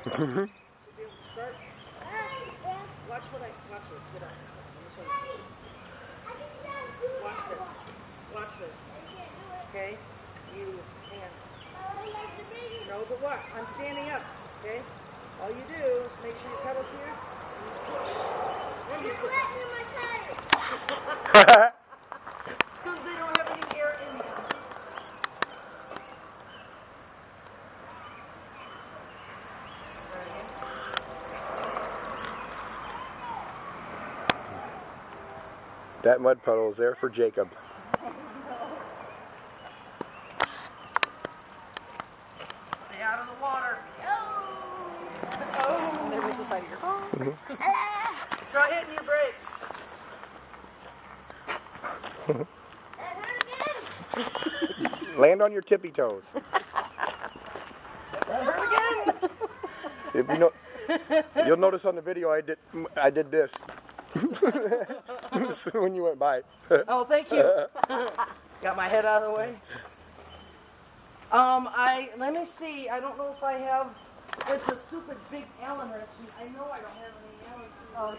Should be able to start. Watch this. Get up. Watch this. Watch this. Okay? You can. No, but what? I'm standing up. Okay? All you do is make sure your pedal's here. And you push. Then you sit. It's because they don't have any air in them. That mud puddle is there for Jacob. Stay out of the water. Oh, there was the side of your phone. Try hitting your brakes. Land on your tippy toes. That hurt again. If you know, you'll notice on the video I did this when you went by. Oh, thank you. Got my head out of the way. Let me see. I don't know if I have. It's a stupid big Allen wrench. I know I don't have any Allen. Oh,